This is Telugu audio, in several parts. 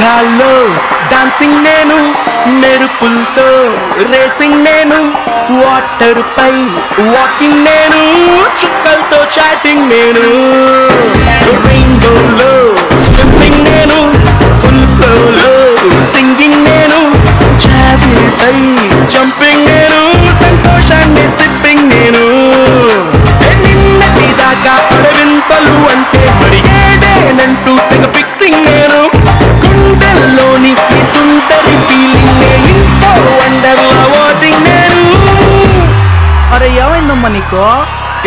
మేఘాల్లో డాన్సింగ్ నేను, మెరుపులతో రేసింగ్ నేను, వాటర్ పై వాకింగ్ నేను, చుక్కలతో చాటింగ్ నేను, రెయిన్బోలో స్విమ్మింగ్ నేను, ఫుల్ ఫ్లోలో సింగింగ్ నేను, జాబిల్పై జంపింగ్ నేను, సంతోషాన్ని సిప్పింగ్ నేను, నిన్నటి దాకా అడవింతలు అంటే మరి ఏదేనంటూ తెగ ఫిక్సింగ్ నేను, గుండెల్లోని తుంటరి ఫీలింగ్ ఇంకో వండర్లా వాచింగ్ నేను. అరే ఏమైందమ్మా నీకు?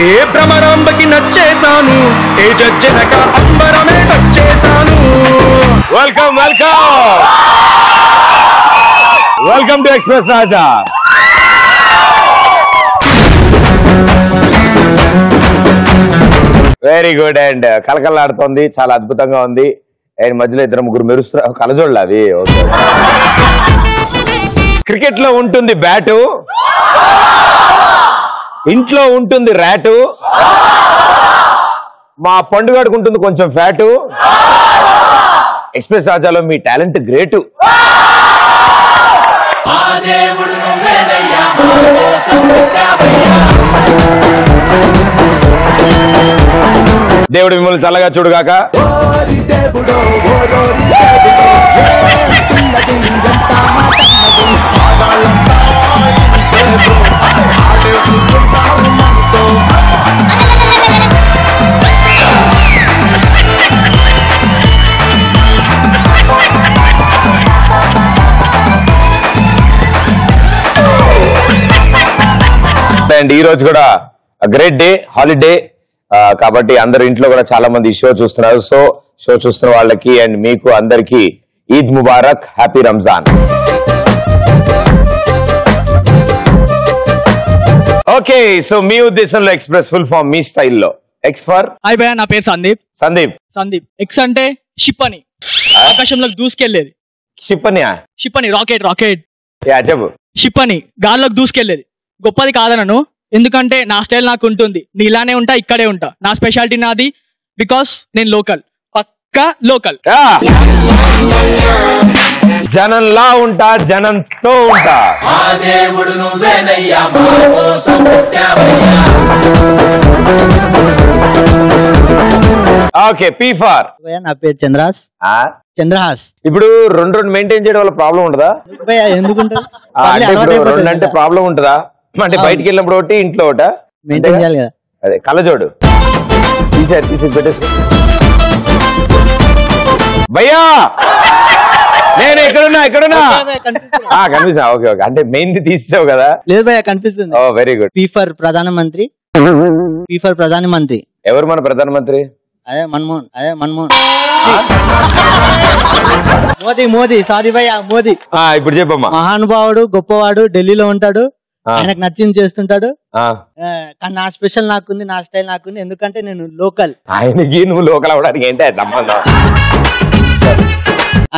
ఏ భ్రమరాంబకి నచ్చేసాను, ఏ జడ్జనక అంబరమే వచ్చేసాను. Welcome welcome welcome to express Raja. Very good and కలకలాడుతోంది, చాలా అద్భుతంగా ఉంది. అండ్ మధ్యలో ఇద్దరు ముగ్గురు మెరుస్తున్నారు, కలజోళ్ళు అవి. క్రికెట్ లో ఉంటుంది బ్యాటు, ఇంట్లో ఉంటుంది ర్యాటు, మా పండుగడుకు ఉంటుంది కొంచెం ఫ్యాటు, ఎక్స్ప్రెస్ రాజాలో మీ టాలెంట్ గ్రేటు. దేవుడు మిమ్మల్ని చల్లగా చూడుగాక. అండ్ ఈ రోజు కూడా గ్రేట్ డే, హాలిడే కాబట్టి అందరు ఇంట్లో కూడా చాలా మంది షో చూస్తున్నారు. సో షో చూస్తున్న వాళ్ళకి అండ్ మీకు అందరికి Eid Mubarak, happy Ramzan. Okay, so మీ ఉద్దేశంలో ఎక్స్ప్రెస్ ఫుల్ ఫామ్ మీ స్టైల్లో ఎక్స్ ఫర్. హాయ్ భయ్యా, నా పేరు సందీప్. సందీప్ ఎక్స్ అంటే షిప్ అని, ఆకాశంలోకి దూసుకెళ్లేది. షిప్ అని రాకెట్ చెప్పు. షిప్ అని గాల్లోకి దూసుకెళ్లేది. గొప్పది కాదనను, ఎందుకంటే నా స్టైల్ నాకు ఉంటుంది. నీ ఇలానే ఉంటా, ఇక్కడే ఉంటా. నా స్పెషాలిటీ నాది, బికాస్ నేను లోకల్, పక్కా లోకల్. జనంలా ఉంటా, జనంతో ఉంటా. Okay, P for. నా పేరు చంద్రహాస్. ఇప్పుడు రెండు మెయింటైన్ చేయడం వల్ల ప్రాబ్లం ఉంటుందా? ఎందుకుంటది? అంటే ఇప్పుడు రెండు అంటే ప్రాబ్లం ఉంటుందా? అంటే బయటికి వెళ్ళినప్పుడు ఒకటి, ఇంట్లో ఒకట మెయింటైన్ చేయాలి కదా. అదే కళ్ళజోడు తీసి పెట్టేసి. భయ్యా నేను ఎక్కడున్నా కనిపిస్తా. ఓకే ఓకే, అంటే మెయిన్ తీసావు కదా. లేదు భయ్యా, కనిపిస్తుంది. ఓ వెరీ గుడ్. పీ ఫర్ ప్రధానమంత్రి. ఎవరు మన ప్రధానమంత్రి? అదే మన్మోహన్. మోదీ సారీ భయ్యా, మోదీ. ఇప్పుడు చెప్పమ్మా. మహానుభావుడు, గొప్పవాడు, ఢిల్లీలో ఉంటాడు, ఆయనకు నచ్చింది చేస్తుంటాడు. కానీ నా స్పెషల్ నాకుంది, నా స్టైల్ నాకుంది, ఎందుకంటే నేను లోకల్. ఆయనకి నువ్వు లోకల్ అవడానికి ఏంటి సంబంధం?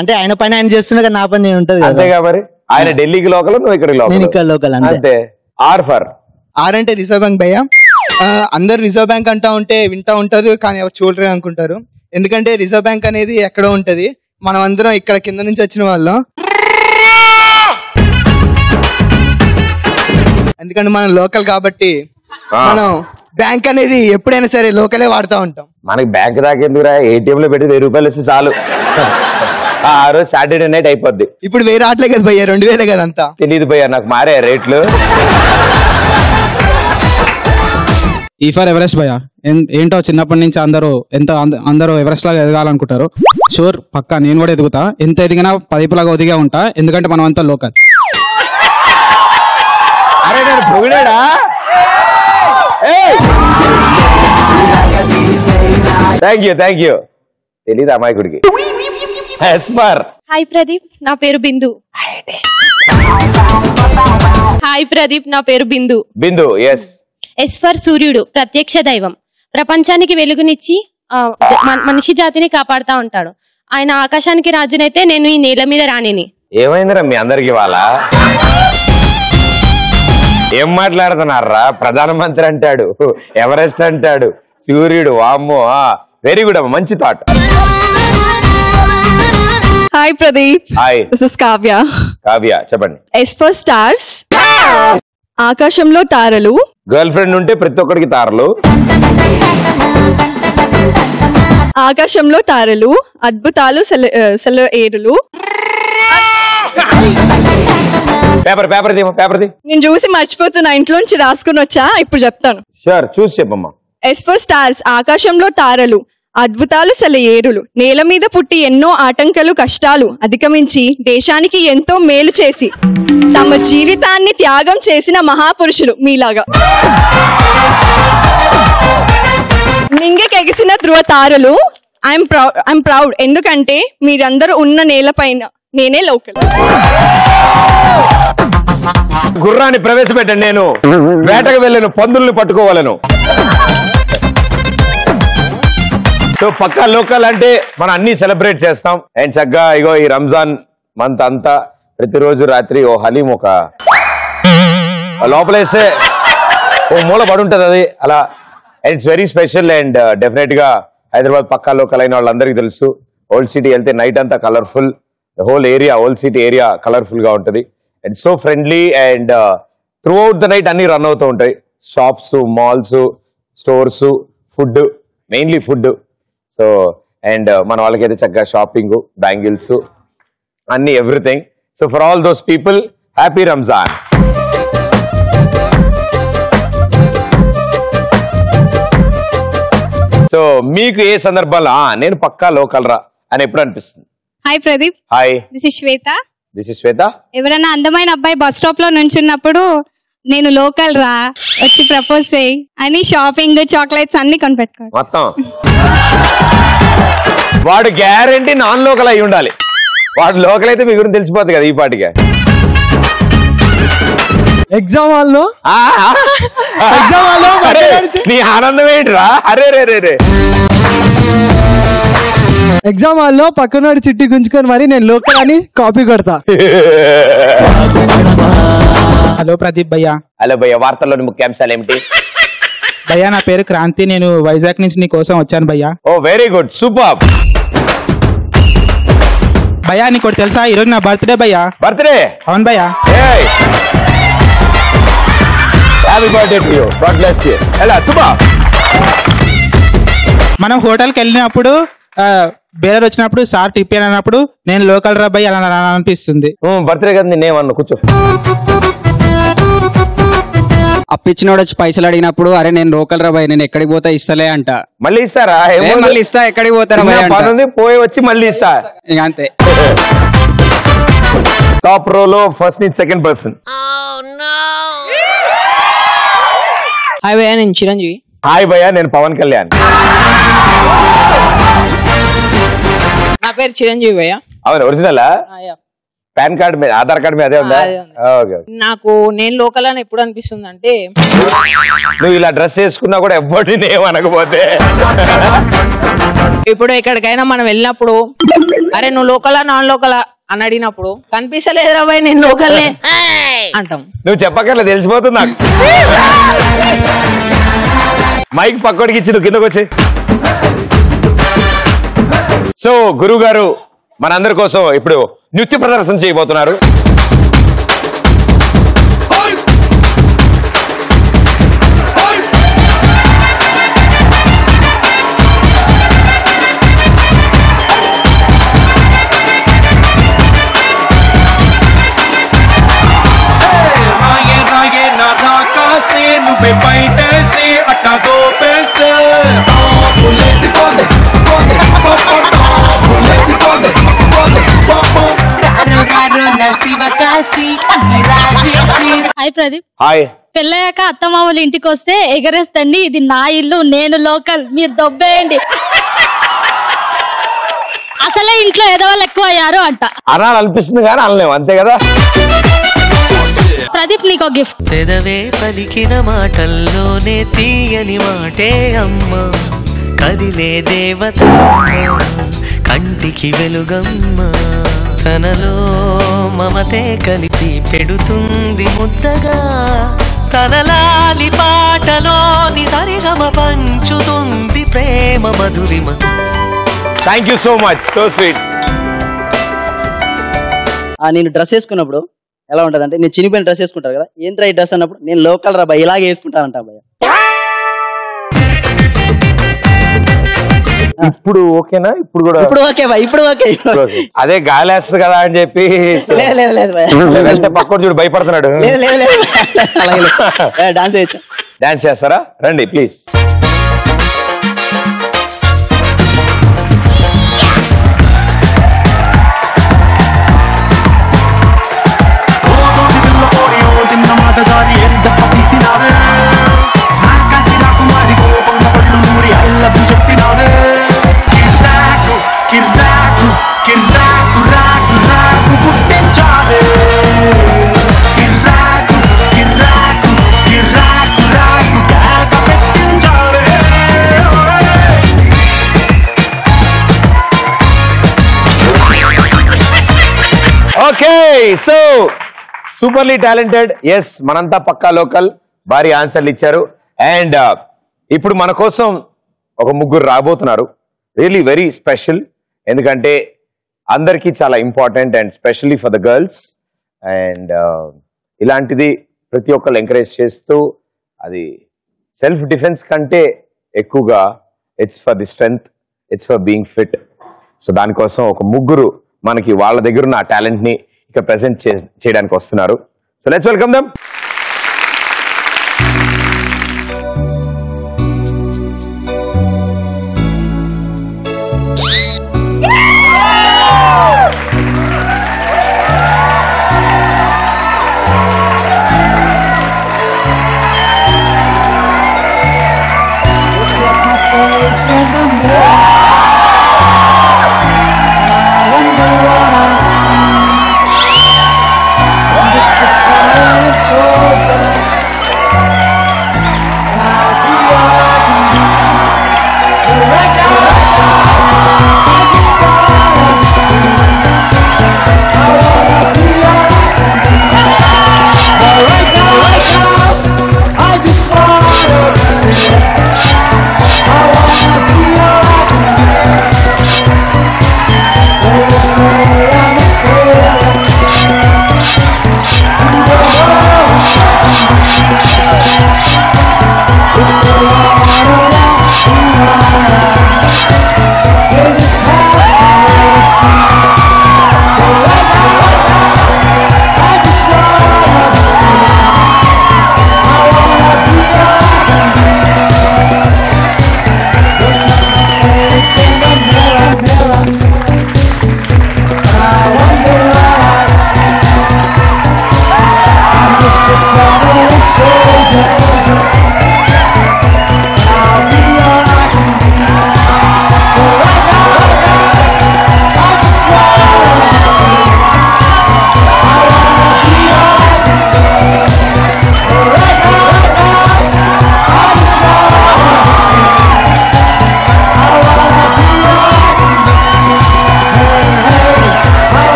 అంటే ఆయన పని ఆయన చేస్తున్నా కానీ నా పని నేను ఉంటది అంతేగా. మరి ఆయన ఢిల్లీకి లోకల్, నువ్వు ఇక్కడ లోకల్. అంతే. ఆర్ అంటే రిజర్వ్ బ్యాంక్ భయ్యా. అందరు రిజర్వ్ బ్యాంక్ అంటా ఉంటే వింటా ఉంటారు, కానీ ఎవరు చూడరు అనుకుంటారు. ఎందుకంటే రిజర్వ్ బ్యాంక్ అనేది ఎక్కడో ఉంటది, మనం అందరం ఇక్కడ కింద నుంచి వచ్చిన వాళ్ళం. ఎందుకంటే మనం లోకల్ కాబట్టి మనం బ్యాంక్ అనేది ఎప్పుడైనా సరే లోకలే వాడుతూ ఉంటాం. మనకి బ్యాంక్ దాకా ఎందుకురా, ఏటీఎం లో పెట్టి 1000 రూపాయలు వస్తే చాలు. ఆ రోజు సాటర్డే నైట్ అయిపోద్ది. ఇప్పుడు 1000 రావట్లే కదా భయ్యా, 2000 కదా. అంతా తెలియదు భయ్యా, నాకు మారే రేట్లు. ఈ ఫర్ ఎవరెస్ట్ భయ్యా. ఏంటో చిన్నప్పటి నుంచి అందరూ ఎవరెస్ట్ లాగా ఎదగాలనుకుంటారు. షూర్, పక్కా నేను కూడా ఎదుగుతా. ఎంత ఎదిగినా పైపులాగా ఒదిగా ఉంటా, ఎందుకంటే మనం అంతా లోకల్. అరే నేను పొగిడాడా? Thank you. తెలీదు అమాయకుడికి. హాయ్ ప్రదీప్, నా పేరు బిందు. బిందు. ఎస్. ఎస్ ఫర్ సూర్యుడు, ప్రత్యక్ష దైవం. ప్రపంచానికి వెలుగునిచ్చి మనిషి జాతిని కాపాడుతా ఉంటాడు. ఆయన ఆకాశానికి రాజునైతే నేను ఈ నేల మీద రాణిని. ఏమైందిరా మీ అందరికి వాళ్ళ? ఏం మాట్లాడుతున్నారా? ప్రధానమంత్రి అంటాడు, ఎవరెస్ట్ అంటాడు, సూర్యుడు. వామ్మో, వెరీ గుడ్ అమ్మ, మంచి thought. Hi Pradeep. Hi. This is Kavya. Kavya చెప్పండి. S for stars. ఆకాశంలో తారలు. గర్ల్ ఫ్రెండ్ ఉంటే ప్రతి ఒక్కరికి తారలు. ఆకాశంలో తారలు, అద్భుతాలు సెలయేరులు. Paper the. నేను చూసి మర్చిపోతున్నా, ఇంట్లోంచి రాసుకుని వచ్చా, ఇప్పుడు చెప్తాను. షూర్, చూసి చెప్పమ్మా. S for stars. ఆకాశంలో తారలు, అద్భుతాలు సెలయేరులు. నేల మీద పుట్టి ఎన్నో ఆటంకాలు కష్టాలు అధిగమించి దేశానికి ఎంతో మేలు చేసి తమ జీవితాన్ని త్యాగం చేసిన మహాపురుషులు మీలాగా. నింగికెగిసిన ధ్రువ తారలు. ఐఎమ్ ప్రౌడ్, ఎందుకంటే మీరందరూ ఉన్న నేలపైన నేనే లోకల్. గుర్రాన్ని ప్రవేశపెట్టండి, నేను వేటకు వెళ్ళను, పందుల్ని పట్టుకోవాలను. సో పక్కా లోకల్ అంటే మనం అన్ని సెలబ్రేట్ చేస్తాం. అండ్ చక్కగా ఇగో ఈ రంజాన్ మంత్ అంతా ప్రతిరోజు రాత్రి ఓ హలీం ఒక లోపలేస్తే ఓ మూల పడి ఉంటుంది అది అలా. And it's very special. And definite గా హైదరాబాద్ పక్కా లోకల్ అయిన వాళ్ళందరికీ తెలుసు, ఓల్డ్ సిటీ వెళ్తే నైట్ అంతా colourful, hole area old city area colourful గా ఉంటుంది. And so friendly. And through out the night అన్ని రన్ అవుతూ ఉంటాయి. Shops, malls, stores, food, mainly food. So and మన వాళ్ళకైతే చక్కగా షాపింగ్, బ్యాంగిల్స్, అన్ని everything. So for all those people happy Ramzan. So మీకు ఏ సందర్భంలో నేను పక్కా లోకల్ రా అని ఎప్పుడు అనిపిస్తుంది? Hi Pradeep. Hi. This is Shweta. This is Shweta. ఎవరైనా అందమైన అబ్బాయి బస్ స్టాప్ లో నుంచున్నప్పుడు నేను లోకల్ రా, వచ్చి ప్రపోజ్ చేయి అని షాపింగ్, చాక్లెట్స్ అన్ని కొనిపెట్టుకోండి మొత్తం. వాడు గ్యారంటీ నాన్ లోకల్ అయి ఉండాలి. వాడు లోకల్ అయితే మీ గురించి తెలిసిపోతుంది కదా ఈ పాటిగా. ఎగ్జామ్ హాల్లో నీ ఆనందం ఏంటిరా? అరే రే రే రే. ఎగ్జామ్ హాల్లో పక్కనోడి చిట్టి గుంజుకొని మరి నేను లోకల్ అని కాపీ కొడతా. హలో ప్రదీప్ భయ్యా. హలో భయ్యా, వార్తల్లోని ముఖ్యాంశాలు ఏమిటి? భయ్యా నా పేరు క్రాంతి, నేను వైజాగ్ నుంచి నీ కోసం వచ్చాను భయ్యా. ఓ వెరీ గుడ్, సూపర్. భయ్యా నీకు ఒకటి తెలుసా, ఈరోజు నా బర్త్డే భయ్యా. బర్త్డే? అవును భయ్యా. Happy birthday to you. God bless you. ఎలా సూపర్. మనం హోటల్కి వెళ్ళినప్పుడు బేరర్ వచ్చినప్పుడు సార్ టిప్ అన్నప్పుడు నేను లోకల్ రా భయ్యా అలా అనిపిస్తుంది. బర్త్డే కదా నేనేమన్నా కూర్చో. అప్పిచ్చినోడు వచ్చి పైసలు అడిగినప్పుడు అరే నేను లోకల్ రా భయ్, నేను ఎక్కడికి పోతా ఇస్తలే అంట. మళ్ళీ ఇస్తారా? మళ్ళీ ఇస్తా, ఎక్కడికి పోతారా పనుంది పోయి వచ్చి మళ్ళీ ఇస్తా ఇక అంతే. టాప్ రోలో ఫస్ట్ నుంచి సెకండ్ పర్సన్. హాయ్ భయ్యా, నేను చిరంజీవి. హాయ్ భయ్యా, నేను పవన్ కళ్యాణ్. నా పేరు చిరంజీవి భయ్యా. అవును, ఒరిజినల్ పాన్ కార్డ్ మీద, ఆధార్ కార్డ్ మీద అదే ఉందా? నాకు నేను లోకల్ అని ఎప్పుడు అనిపిస్తుంది అంటే, నువ్వు ఇలా డ్రెస్ వేసుకున్నా కూడా ఎవరిని ఏమనకపోతే, ఇప్పుడు ఎక్కడికైనా మనం వెళ్ళినప్పుడు అరే నువ్వు లోకలా నాన్ లోకలా అని అడిగినప్పుడు కనిపిస్తలేదురా భయ్ నేను లోకల్నే అంటాం. నువ్వు చెప్పక్కర్లే, తెలిసిపోతుంది నాకు. మైక్ పక్కడికి ఇచ్చి నువ్వు కిందకు వచ్చి. సో గురువు గారు మనందరి కోసం ఇప్పుడు నృత్య ప్రదర్శన చేయబోతున్నారు. హాయ్ ప్రదీప్. హాయ్. పెళ్ళయ్యాక అత్తమామూలు ఇంటికి వస్తే ఎగరేస్తండి, ఇది నా ఇల్లు, నేను లోకల్, మీరు దొబ్బేయండి. అసలే ఇంట్లో ఎదవాళ్ళు ఎక్కువ అయ్యారు అంట. అనాలి అనిపిస్తుంది కానీ అనలేము, అంతే కదా. ప్రదీప్ నీకో గిఫ్ట్. పెదవే పలికిన మాటల్లోనే తీయని మాటే అమ్మ, కదిలే దేవత కంటికి వెలుగమ్మ, తనలో మమతే కలిపి పెడుతుంది ముద్దగా, తనలాలి పాటలోని సరిగమ పంచుతుంది ప్రేమ మధురిమ. Thank you so much, so sweet. నేను డ్రెస్ వేసుకున్నప్పుడు ఎలా ఉంటుంది అంటే, నేను చినిపోయిన డ్రెస్ వేసుకుంటారు కదా, ఏంట్రా ఈ డ్రెస్ అన్నప్పుడు నేను లోకల్ రా భయ్ ఇలాగే వేసుకుంటానంట భయ్య. ఇప్పుడు ఓకేనా? ఇప్పుడు కూడా ఇప్పుడు ఓకే భయ్, ఇప్పుడు ఓకే. అదే గాలేస్తుంది కదా అని చెప్పి లేదు వెళ్తే పక్కన చూడు భయపడుతున్నాడు. డాన్స్ చేయొచ్చు. డాన్స్ చేస్తారా? రండి please. Okay, so superly talented. Yes, మనంతా పక్కా లోకల్. భారీ ఆన్సర్లు ఇచ్చారు. అండ్ ఇప్పుడు మన కోసం ఒక ముగ్గురు రాబోతున్నారు. రియలీ వెరీ స్పెషల్, ఎందుకంటే అందరికీ చాలా important and specially for the girls. And ఇలాంటిది ప్రతి ఒక్కరు ఎంకరేజ్ చేస్తూ, అది సెల్ఫ్ డిఫెన్స్ కంటే ఎక్కువగా it's for the strength, it's for being fit. So దానికోసం ఒక ముగ్గురు మనకి వాళ్ళ దగ్గర ఉన్న ఆ టాలెంట్ ని ఇక ప్రెజెంట్ చేయడానికి వస్తున్నారు. So let's welcome them.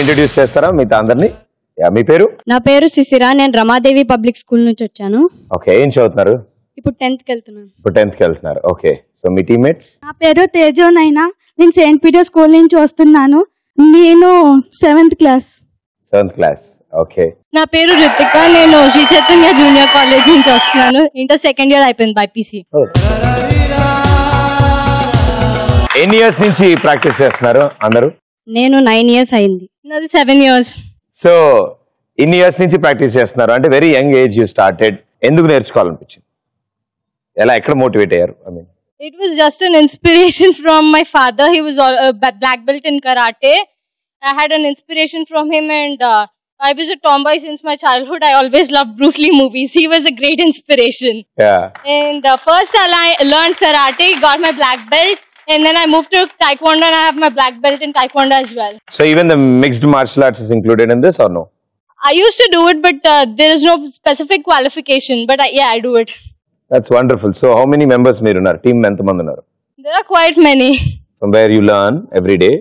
Introduce చేస్తారా మిగతా అందరినీ? మీ పేరు? నా పేరు శిశిర, నేను రమాదేవి పబ్లిక్ స్కూల్ నుంచి వచ్చాను. ఓకే, ఏం చదువుతున్నారు? ఇప్పుడు 10th కి వెళ్తున్నాను. ఇప్పుడు 10th కి వెళ్తున్నారు. ఓకే, సో మీ టీమ్మేట్స్? నా పేరు తేజోనైనా, నేను సెయింట్ పీటర్ స్కూల్ నుంచి వస్తున్నాను. నేను 7th class. 7th class. Okay. నా పేరు రితిక, నేను శ్రీ చైతన్య జూనియర్ కాలేజ్ నుంచి వస్తున్నాను. ఇంటర్ సెకండ్ ఇయర్ అయిపోయింది బైపీసీ. ఎన్ని ఇయర్స్ నుంచి ప్రాక్టీస్ చేస్తున్నారు అందరూ? నేను 9 years అయింది. నాది 7 years. సో ఇన్ని ఇయర్స్ నుంచి ప్రాక్టీస్ చేస్తున్నారు అంటే very young age you started. ఎందుకు నేర్చుకోవాలనిపించింది? ఎలా, ఎక్కడ మోటివేట్ అయ్యారు? I mean It was just an inspiration from my father. He was a black belt in karate. I had an inspiration from him, and I was a tomboy since my childhood. I always loved Bruce Lee movies. He was a great inspiration. Yeah. And first I learned karate, got my black belt, and then I moved to taekwondo, and I have my black belt in taekwondo as well. So even the mixed martial arts is included in this or no? I used to do it, but there is no specific qualification. But yeah, I do it. That's wonderful. So how many members మీరు ఉన్నారు? టీమ్ ఎంత మంది ఉన్నారు? There are quite many. From where you learn every day,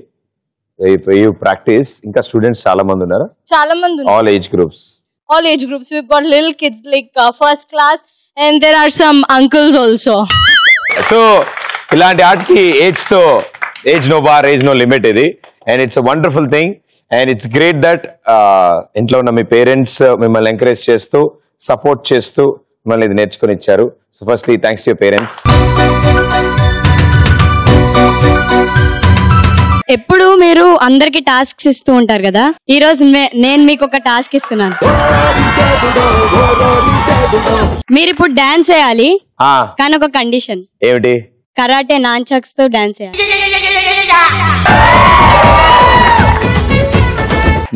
where you practice. ఇంకా స్టూడెంట్స్ చాలా మంది ఉన్నారు. చాలా మంది ఉన్నారు. All age groups. All age groups. We've got little kids like first class, and there are some uncles also. So ఇలాంటి ఆటకి age no bar, age no limit ఇది. And it's a wonderful thing. And it's great that ఇంట్లో ఉన్న మీ పేరెంట్స్ మిమ్మల్ని ఎంకరేజ్ చేస్తూ, సపోర్ట్ చేస్తూ మిమ్మల్ని ఇది నేర్చుకొని ఇచ్చారు. So firstly thanks to your parents. ఎప్పుడు మీరు అందరికి టాస్క్స్ ఇస్తూ ఉంటారు కదా, ఈ రోజు నేను మీకు ఒక టాస్క్ ఇస్తున్నాను. మీరు ఇప్పుడు డాన్స్ చేయాలి, కానీ ఒక కండిషన్. ఏమిటి? కరాటే నాన్చక్స్ తో డాన్స్ చేయాలి.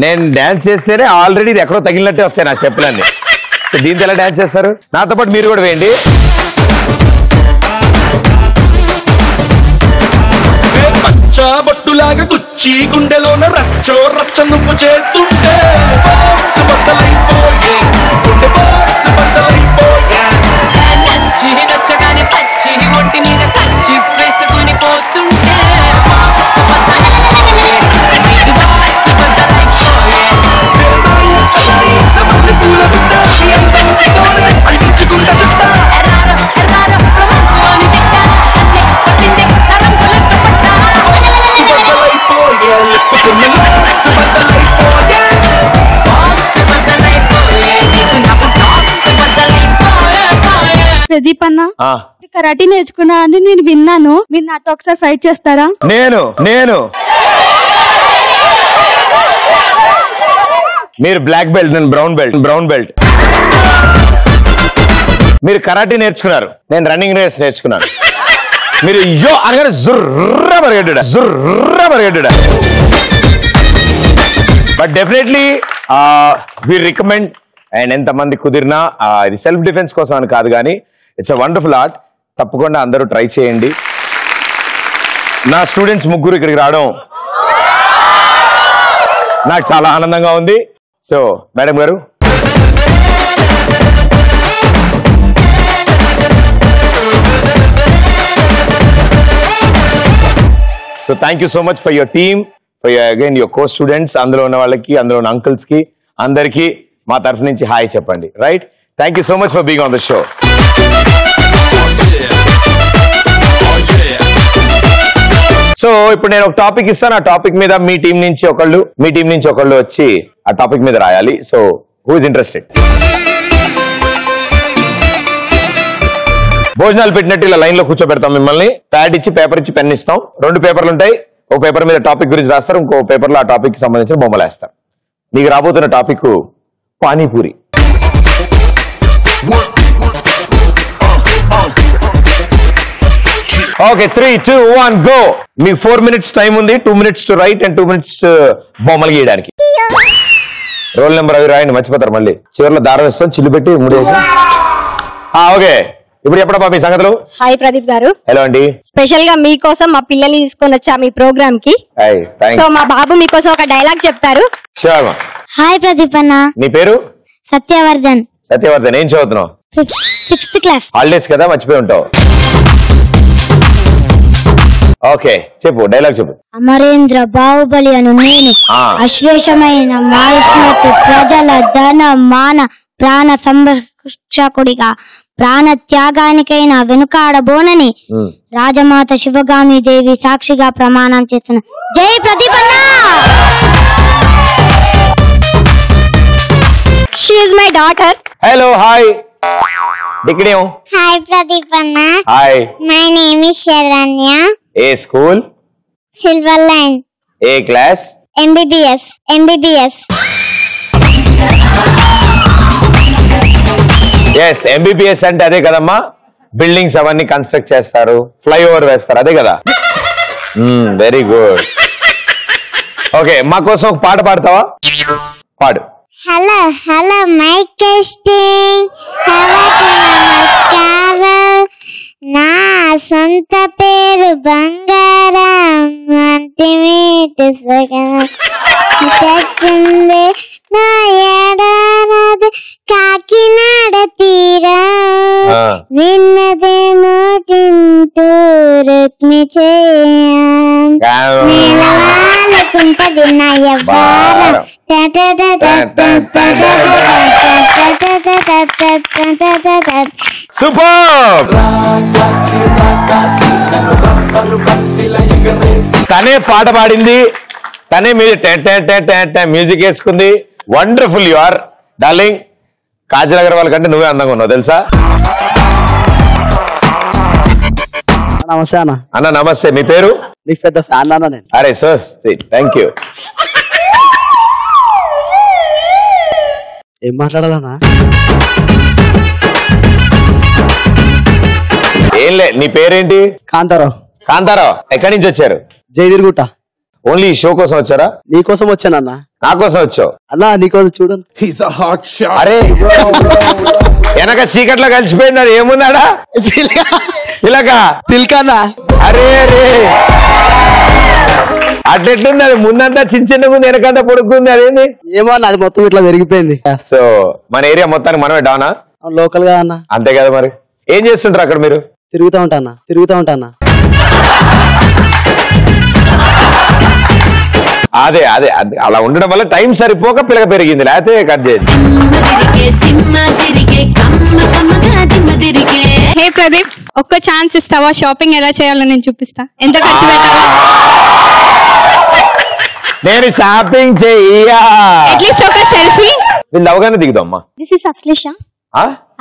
నేను డాన్స్ చేస్తేనే ఆల్రెడీ ఇది ఎక్కడో తగిలినట్టే వస్తాయి నా స్టెప్పులన్నీ. దీంతో ఎలా డాన్స్ చేస్తారు? నాతో పాటు మీరు కూడా వేయండి. బొట్టులాగా గుచ్చి గుండెలోన రచ్చో రచ్చ నువ్వు చేస్తుంటే నచ్చగానే పచ్చి ఒంటి మీద కచ్చి వేసుకొని పోతుంటే ప్రదీప్ అన్న, కరాటే నేర్చుకున్నా అని నేను విన్నాను. మీరు నాతో ఒకసారి ఫైట్ చేస్తారా? నేను మీరు బ్లాక్ బెల్ట్, నేను బ్రౌన్ బెల్ట్. మీరు కరాటే నేర్చుకున్నారు, నేను రన్నింగ్ రేస్ నేర్చుకున్నాను. మీరు యో అనగానే జుర్ర పరిగెడ్డా. But definitely we recommend. And ఎంతమంది కుదిరినా ఇది సెల్ఫ్ డిఫెన్స్ కోసం అని కాదు, కానీ ఇట్స్ అ వండర్ఫుల్ ఆర్ట్. తప్పకుండా అందరూ ట్రై చేయండి. నా స్టూడెంట్స్ ముగ్గురు ఇక్కడికి రావడం నాకు చాలా ఆనందంగా ఉంది. సో మేడం గారు, so thank you so much for your team, for again your co students. అందులో ఉన్న వాళ్ళకి, అందులో ఉన్న అంకుల్స్ కి అందరికీ మా తరఫు నుంచి హాయ్ చెప్పండి. Right? Thank you so much for being on the show. So ఇప్పుడు నేను ఒక టాపిక్ ఇస్తాను. ఆ టాపిక్ మీద మీ టీం నుంచి ఒకళ్ళు వచ్చి ఆ టాపిక్ మీద రాయాలి. So who is interested? భోజనాలు పెట్టినట్టు ఇలా లైన్ లో కూర్చోబెడతాం మిమ్మల్ని. ప్యాడ్ ఇచ్చి, పేపర్ ఇచ్చి, పెన్ ఇస్తాం. 2 పేపర్లు ఉంటాయి. ఒక పేపర్ మీద టాపిక్ గురించి రాస్తారు, ఇంకో పేపర్ లో ఆ టాపిక్ కి సంబంధించిన బొమ్మలు వేస్తారు. మీకు రాబోతున్న టాపిక్ పానీపూరి. Okay, 3, 2, 1 go. మీకు 4 minutes టైం ఉంది. 2 minutes to right and 2 minutes బొమ్మలు గీయడానికి. రోల్ నెంబర్ అవి రాయండి, మర్చిపోతారు మళ్ళీ. చివరిలో దారం ఇస్తాం, చిల్లు పెట్టి 3. ఓకే, ఇప్పుడు ఎప్పుడబ్బా మీ సంగతులు? హాయ్ ప్రదీప్ గారు. హలో అండి. స్పెషల్ గా మీకోసం మా పిల్లల్ని తీసుకొని వచ్చా మీ ప్రోగ్రామ్ కి. సో మా బాబు మీకోసం ఒక డైలాగ్ చెప్తారు. హాయ్ ప్రదీప్ అన్న. నీ పేరు? సత్యవర్ధన్. ఏం చదువుతున్నావు? 6th class. హాలిడేస్ కదా, మర్చిపోయి ఉంటావు. ఓకే, చెప్పు, డైలాగ్ చెప్పు. అమరేంద్ర బాహుబలి అను నేను అశ్వేషమైన మాయుష్మతి ప్రజల ధన మాన ప్రాణ సంరక్షకుడిగా ప్రాణ త్యాగానికైనా వెనుకాడబోనని రాజమాత శివగామి దేవి సాక్షిగా ప్రమాణం చేస్తున్న. జై ప్రదీప్ అన్న. She is my daughter. Hello, hi. Hi Pradeep అన్న. Hi. My name is Saranya. ఏ స్కూల్? Silver line. ఏ క్లాస్? MBBS. ఎస్, MBBS అంటే అదే కదమ్మా. బిల్డింగ్స్ అవన్నీ కన్స్ట్రక్ట్ చేస్తారు, ఫ్లైఓవర్ వేస్తారు, అదే కదా. Very good. ఓకే, మా కోసం ఒక పాట పాడతావా? పాడు. Hello mic testing. నమస్కారం. నా సొంత పేరు బంగారం. తెచ్చింది నా ఏడాది కాకినాడ తీరా. విన్నదేమో తింటూర రుక్మి నేలవాళ్ళకుంటది నా యవ్వారం సూపర్. తనే పాట పాడింది, తనే మ్యూజిక్ వేసుకుంది. Wonderful you are darling. Kajal Aggarwal కంటే నువ్వే అందంగా ఉన్నావు తెలుసా. నమస్తే అన్న. అన్న నమస్తే. మీ పేరు? నీకు పెద్ద ఫ్యాన్ అన్న నేను. అరే సో థ్యాంక్ యూ. ఏం మాట్లాడాలన్నా? ఏంలే. నీ పేరేంటి? కాంతారావు. కాంతారావు. ఎక్కడి నుంచి వచ్చారు? జయదిరుగుట్ట. ఓన్లీ ఈ షో కోసం వచ్చారా? నీకోసం వచ్చానన్నా. నా కోసం వచ్చావు? అన్నా నీకోసం చూడండి. అరే వెనక చీకట్లో కలిసిపోయింది. అది ఏముందాడా? ఇలాగా పిల్కన్నా. అరే అరే అట్లెట్లుంది? అది ముందంతా చిన్న ముందు వెనకంతా పొడుకుంది. అదేంది? ఏమో అన్న, అది మొత్తం ఇట్లా పెరిగిపోయింది. సో మన ఏరియా మొత్తానికి మనమే డానా? లోకల్ గా అన్న. అంతే కదా. మరి ఏం చేస్తుంటారు అక్కడ మీరు? తిరుగుతా ఉంటానా. అదే అదే అదే అలా ఉండడం వల్ల టైం సరిపోక పిల్లక పెరిగింది. లేకపోతే కట్ చేయండి. హే ప్రదీప్, ఒక్క ఛాన్స్ ఇస్తావా? షాపింగ్ ఎలా చేయాలో నేను చూపిస్తా. ఎంత ఖర్చు పెట్టాలా? నేను షాపింగ్ చెయ్యా. అట్లీస్ట్ ఒక సెల్ఫీ. వీళ్ళు అవగానే దిగుదామ్మా. This is Ashlesha.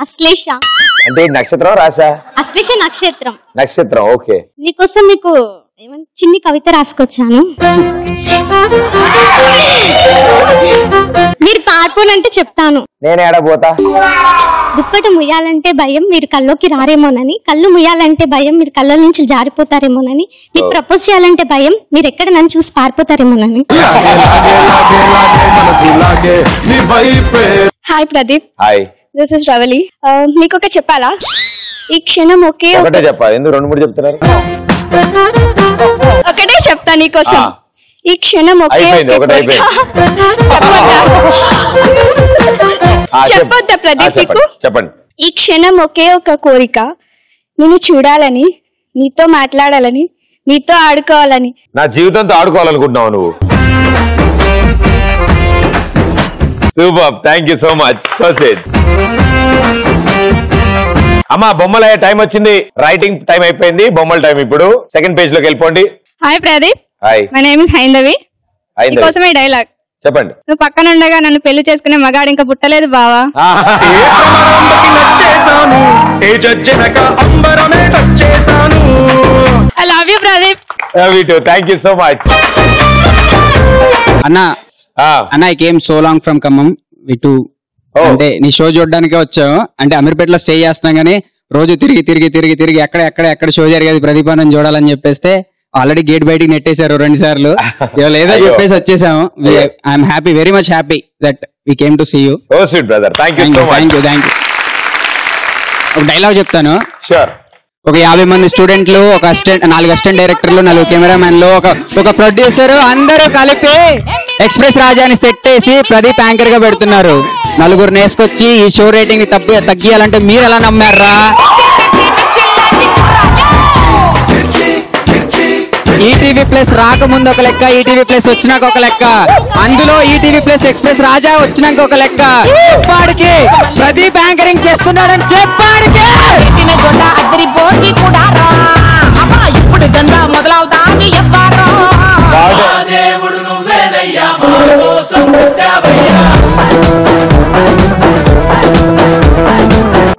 అశ్లేష అంటే నక్షత్రం రాసా? అశ్లేష నక్షత్రం. నక్షత్రం. ఓకే. నీకోసం మీకు చిన్ని కవిత రాసుకొచ్చాను. మీరు పారిపోనంటే చెప్తాను. నేను ఏడపోతా. దుప్పటి ముయ్యాలంటే భయం, మీరు కల్లోకి రారేమోనని. కళ్ళు ముయ్యాలంటే భయం, మీరు కళ్ళ నుంచి జారిపోతారేమోనని. మీకు ప్రపోజ్ చేయాలంటే భయం, మీరు ఎక్కడ నన్ను చూసి పారిపోతారేమోనని. Hi Pradeep. Hi. This is Ravali. మీకు ఒక చెప్పాలా? ఈ క్షణం ఒకటే చెప్పాలి. ఎందుకు రెండు మూడు చెప్తున్నారు? ఒకటే చెప్తా నీకోసం. ఈ క్షణం చెప్పొద్దా ప్రదీప్ నీకు? చెప్పండి. ఈ క్షణం ఒకే ఒక కోరిక, నిన్ను చూడాలని, నీతో మాట్లాడాలని, నీతో ఆడుకోవాలని. నా జీవితంతో ఆడుకోవాలనుకుంటున్నావు నువ్వు. Super. Thank you so much. So sweet. అమ్మా బొమ్మల టైం వచ్చింది. రైటింగ్ టైం అయిపోయింది. బొమ్మల టైం ఇప్పుడు. సెకండ్ పేజ్ లోకి వెళ్ళిపోండి. Hi Pradeep. Hi. My name is Haindavi. నీకోసమే డైలాగ్. చెప్పండి. నువ్వు పక్కన ఉండగా నన్ను పెళ్లి చేసుకునే మగాడు ఇంకా పుట్టలేదు బావా. I love you Pradeep. Love you too. Thank you so much. అన్నా I came so long from Khammam విటు. అంటే నీ షో చూడడానికే వచ్చాము. అంటే అమీర్పేటలో స్టే చేస్తున్నాం కానీ రోజు తిరిగి ఎక్కడ షో జరిగేది ప్రదీప్ అని చూడాలని చెప్పేస్తే ఆల్రెడీ గేట్ బయటికి నెట్టేశారు 2 సార్లు. ఇవాళ ఏదో చెప్పేసి వచ్చేసాము. I'm happy, very much happy that we came to see you. Oh sweet brother. Thank you so much. Thank you. ఒక డైలాగ్ చెప్తాను. షూర్. ఒక 50 మంది స్టూడెంట్లు, ఒక 4 అసిస్టెంట్ డైరెక్టర్లు, 4 కెమెరామెన్లు, ఒక ప్రొడ్యూసర్ అందరూ కలిపి ఎక్స్ప్రెస్ రాజాని సెట్ చేసి ప్రదీప్ యాంకర్ గా పెడుతున్నారు. 4 నేసుకొచ్చి ఈ షో రేటింగ్ తగ్గియాలంటే మీరు ఎలా నమ్మారా? ఈటీవీ ప్లస్ రాకముందు ఒక లెక్క, ఈటీవీ ప్లస్ వచ్చినాక ఒక లెక్క, అందులో ఈటీవీ ప్లస్ ఎక్స్ప్రెస్ రాజా వచ్చినాక ఒక లెక్క. చెప్పాడికి ప్రదీప్ యాంకరింగ్ చేస్తున్నాడని చెప్పాడికి ఇప్పుడు మొదలవుతా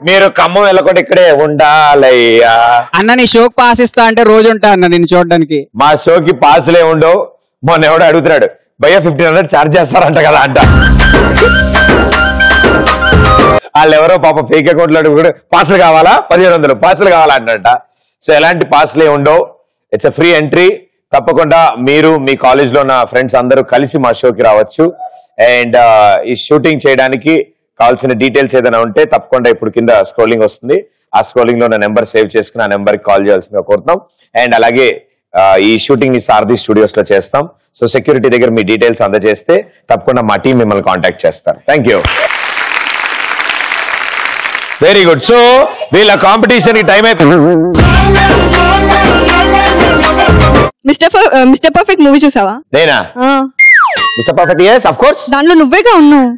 మీరు ఖమ్మం వెళ్ళకుండా ఇక్కడే ఉండాలయ్యా. అన్న నీ షోకి పాస్ ఇస్తా అంటే రోజు ఉంటా అన్న నిన్ను చూడడానికి. మా షోకి పాసులే ఉండవు. మొన్న ఎవడో అడుగుతున్నాడు, భయ్యా 1500 ఛార్జ్ చేస్తారంట కదా అంట. వాళ్ళు ఎవరో పాప ఫేక్ అకౌంట్లు అడుగుతాడు, పాసులు కావాలా 1500 పాసులు కావాలా అంట. సో ఎలాంటి పాసులే ఉండవు. It's free entry. తప్పకుండా మీరు మీ కాలేజ్ లో ఉన్న ఫ్రెండ్స్ అందరూ కలిసి మా షోకి రావచ్చు. అండ్ ఈ షూటింగ్ చేయడానికి కావాల్సిన డీటెయిల్స్ ఏదైనా ఉంటే తప్పకుండా ఇప్పుడు కింద స్క్రోలింగ్ వస్తుంది. ఆ స్క్రోలింగ్ లో నా నెంబర్ సేవ్ చేసుకుని ఆ నెంబర్ కి కాల్ చేయాల్సిందిగా కోరుతాం. అండ్ అలాగే ఈ షూటింగ్ ని సారథి స్టూడియోస్ లో చేస్తాం. సో సెక్యూరిటీ దగ్గర మీ డీటెయిల్స్ అందజేస్తే తప్పకుండా మా టీం మిమ్మల్ని కాంటాక్ట్ చేస్తారు. Thank you. Very good. So వీళ్ళ కాంపిటీషన్ కి టైం అయిపోయింది. మిస్టర్ పర్ఫెక్ట్ మూవీ చూసావా? నేనా? Mister perfect, yes of course. దాంట్లో నువ్వేగా ఉన్నావు.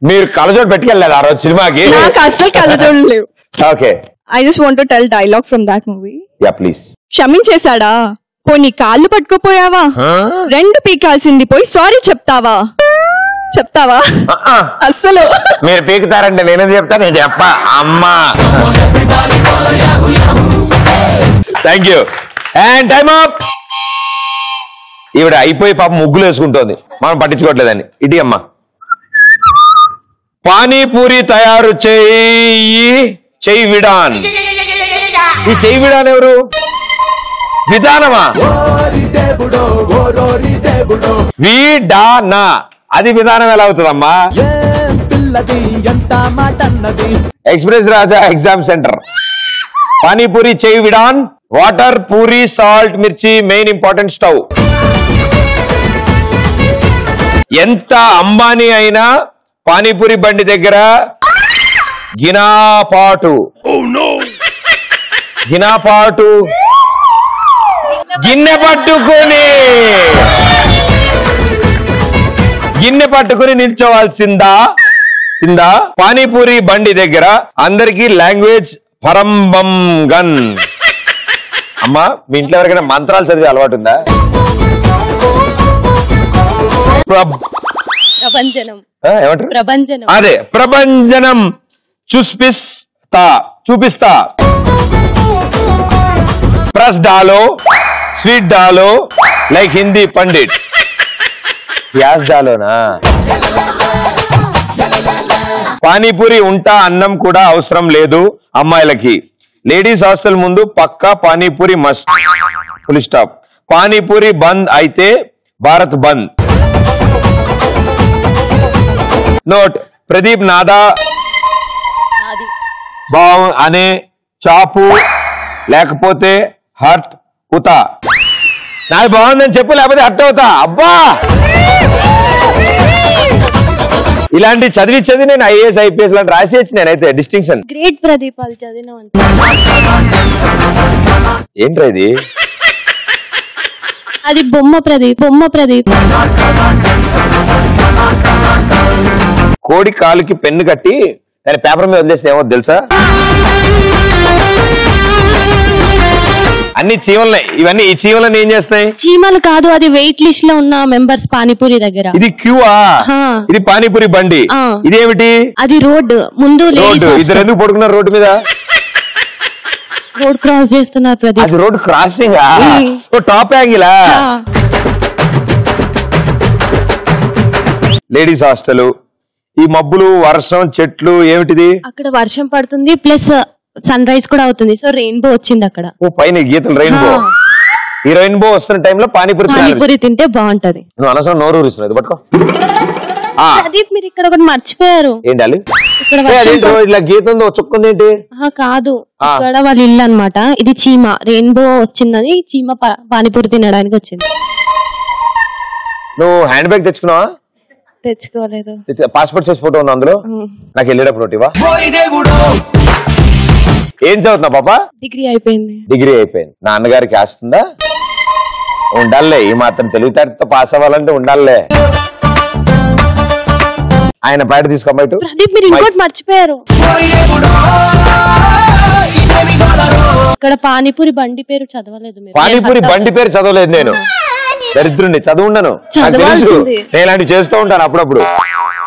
మీరు కళ్ళజోడు పెట్టుకెళ్ళలేదు ఆ రోజు సినిమాకి? నాకు అస్సలు కళ్ళజోడు లేవు. Okay, I just want to tell dialogue from that movie. Yeah please. క్షమించేశాడా? పోనీ కాళ్ళు పట్టుకోపోయావా? రెండు పీకాల్సింది పోయి సారీ చెప్తావా? అస్సలు మీరు పీకుతారంటే నేనేం చెప్తాను, నేను చెప్పా అమ్మా. Thank you and time up. ఈవిడ అయిపోయి పాప ముగ్గులు వేసుకుంటోంది, మనం పట్టించుకోవట్లేదండి. ఇటీ అమ్మా. పానీపూరి తయారు చెయ్యి విడాన్. ఈ చెయ్యి విడాన్ ఎవరు? విధానమా? వీడానా, అది విధానం ఎలా అవుతుందమ్మా? ఎక్స్ప్రెస్ రాజా ఎగ్జామ్ సెంటర్. పానీపూరి చెయ్యి విడాన్, వాటర్, పూరి, సాల్ట్, మిర్చి, మెయిన్ ఇంపార్టెంట్ స్టవ్. ఎంత అంబానీ అయినా పానీపూరి బండి దగ్గర గినాపాటు గిన్నె పట్టుకుని నిల్చోవాల్సిందా? పానీపూరి బండి దగ్గర అందరికీ లాంగ్వేజ్ పరంబంగన్. అమ్మా, మీ ఇంట్లో ఎవరికైనా మంత్రాలు చదివే అలవాటు ఉందా? అదే ప్రభంజనం. చూపిస్తా. ప్రస్ డాలో, స్వీట్ డాలో, లైక్ హిందీ పండిట్. ప్యాజ్ డాలోనా? పానీపూరి ఉంటా అన్నం కూడా అవసరం లేదు అమ్మాయిలకి. లేడీస్ హాస్టల్ ముందు పక్కా panipuri must. Full stop. Panipuri bandh అయితే భారత్ బంద్. నోట్. ప్రదీప్ నాదా బావ్ అనే చాపు లేకపోతే హర్ట్ అవుతా. నాది బాగుందని చెప్పు, లేకపోతే హర్ట్ అవుతా. అబ్బా, ఇలాంటి చదివి నేను ఐఏఎస్ ఐపీఎస్ లాంటి రాసేసి నేనైతే డిస్టింక్షన్. గ్రేట్ ప్రదీప్, అది చదివిన ఏంట్రా ఇది? అది బొమ్మ ప్రదీప్. కోడి కాలుకి పెన్ను కట్టి దాని పేపర్ మీద వదిలేస్తే ఏమో తెలుసా? అన్ని చీమలనే. ఇవన్నీ ఈ చీమలని ఏం చేస్తాయి? చీమలు కాదు, అది వెయిట్ లిస్ట్ లో ఉన్న మెంబర్స్ పానీపూరి దగ్గర. ఇది క్యూవా? ఇది పానీపూరి బండి. ఇదేమిటి? అది రోడ్ ముందు. ఇద్దరు ఎందుకు పడుకున్నారు రోడ్డు మీద? రోడ్ క్రాస్ చేస్తున్నారు ప్రదీప్. అది రోడ్ క్రాసింగ్. టాప్ యాంగిలా? Ladies hostel. ఈ మబ్బులు, వర్షం, చెట్లు ఏమిటిది? అక్కడ వర్షం పడుతుంది, ప్లస్ సన్ రైజ్ కూడా అవుతుంది, సో రెయిన్బో వచ్చింది అక్కడ. ఓ పైన గీతలు రెయిన్బో. ఈ రెయిన్బో వస్తున్న టైంలో పానీపూరి తింటే బాగుంటది. నువ్వు అనవసరం నోరు ఊరిస్తున్నది. పట్టుకో. ప్రదీప్, మీరు ఇక్కడ ఒకటి మర్చిపోయారు. ఏంటాలి? ఇట్లా గీత ఉందో చుక్కుంది ఏంటి? కాదు, ఇక్కడ వాళ్ళ ఇల్లు అన్నమాట. ఇది చీమ. రెయిన్బో వచ్చిందని చీమ పానీపూరి తినడానికి వచ్చింది. నువ్వు హ్యాండ్ బ్యాగ్ తెచ్చుకున్నావా? తెచ్చుకోలేదు. పాస్పోర్ట్ సైజ్ ఫోటో ఉంది అందులో. నాకు వెళ్ళేటప్పుడు ఒకటివా? ఏం చదువుతున్నావు పాప? డిగ్రీ అయిపోయింది. నా అన్నగారికి ఆస్తుందా? ఉండాలే, ఈ మాత్రం తెలివితేటతో పాస్ అవ్వాలంటే ఉండాలే. ఆయన బయట తీసుకో. ప్రదీప్, మీరు ఇంకోటి మర్చిపోయారు. ఇక్కడ పానీపూరి బండి పేరు చదవలేదు. పానీపూరి బండి పేరు చదవలేదు నేను. దరిద్రుండి చదువుండను. నేను ఇలాంటి చేస్తూ ఉంటాను అప్పుడప్పుడు.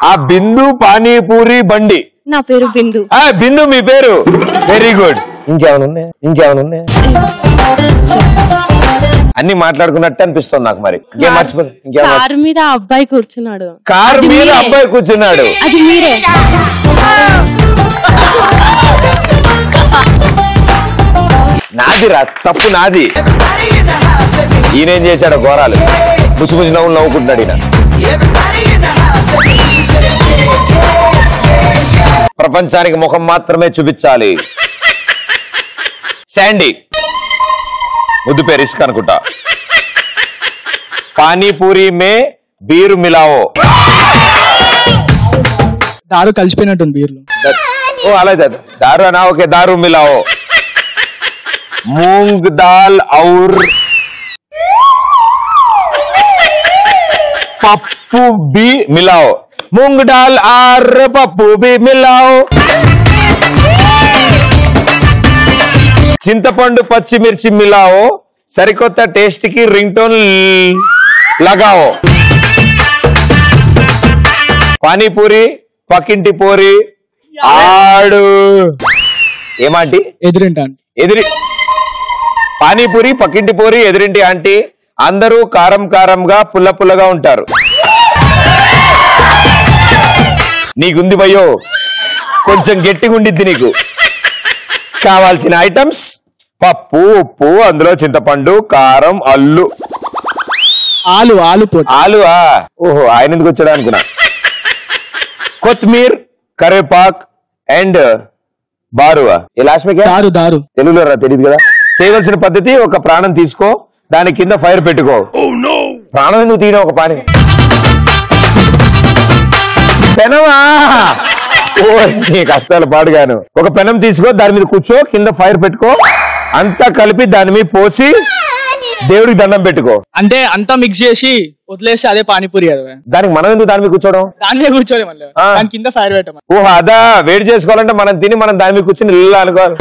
ఆ బిందు పానీపూరి బండి. నా పేరు బిందు. బిందు మీ పేరు? Very good. ఇంకేమన్నా అన్ని మాట్లాడుకున్నట్టు అనిపిస్తుంది నాకు. మరి కారు మీద అబ్బాయి కూర్చున్నాడు. అది మీరే. నాది రా, తప్పు నాది. ఈయనేం చేశాడు? ఘోరాలు ముచ్చి నవ్వులు నవ్వుకుంటున్నాడు ఈయన. ప్రపంచానికి ముఖం మాత్రమే చూపించాలి. శాండీ, ముద్దు పేరు ఇసుక అనుకుంటా. పానీపూరి మే బీరు మిలావో. దారు కలిసిపోయినట్టుంది బీర్లు. ఓ అలా దారు అనా? ఓకే, దారు మిలావో. मूंग दाल और पप्पू भी मिलाओ मूंग दाल और पप्पू भी मिलाओ చింతపండు పచ్చిమిర్చి మిలాओ సరికొత్త టేస్ట్ కి రింగ్ టోన్ लगाओ పానీపూరి పక్కింటి పూరి ఆడు ఏమాంటి ఎదిరి పానీపూరి పక్కింటి పూరి ఎదురింటి ఆంటీ అందరూ కారం కారంగా పుల్ల పుల్లగా ఉంటారు నీకుంది భయ్యో కొంచెం గట్టిగా ఉండిద్ది నీకు కావాల్సిన ఐటమ్స్ పప్పు ఉప్పు అందులో చింతపండు కారం అల్లు ఆలు ఆలు ఆలు ఓహో ఆయన ఎందుకు వచ్చాడు అనుకున్నా కొత్తిమీర్ కరివేపాక్ అండ్ బారువా లాస్ట్ దారు దారు తెలుగులో తెలియదు కదా చేయవలసిన పద్ధతి ఒక ప్రాణం తీసుకో దాని కింద ఫైర్ పెట్టుకో ప్రాణం ఎందుకు తీయడం ఒక పాని పెనమా ఓ నీ కష్టాలు పాడుగాను ఒక పెనం తీసుకో దాని మీద కూర్చో కింద ఫైర్ పెట్టుకో అంతా కలిపి దాని మీద పోసి దేవుడికి దండం పెట్టుకో అంటే అంతా మిక్స్ చేసి వదిలేసి అదే పానీపూరి కదా దానికి మనం ఎందుకు దాని మీద కూర్చోవడం దాని మీద కూర్చోలే మళ్ళీ దాని కింద ఫైర్ పెట్టాం ఓహో అదా వేడి చేసుకోవాలంటే మనం తిని మనం దాని మీద కూర్చొని ఇల్లు అనుకోవాలి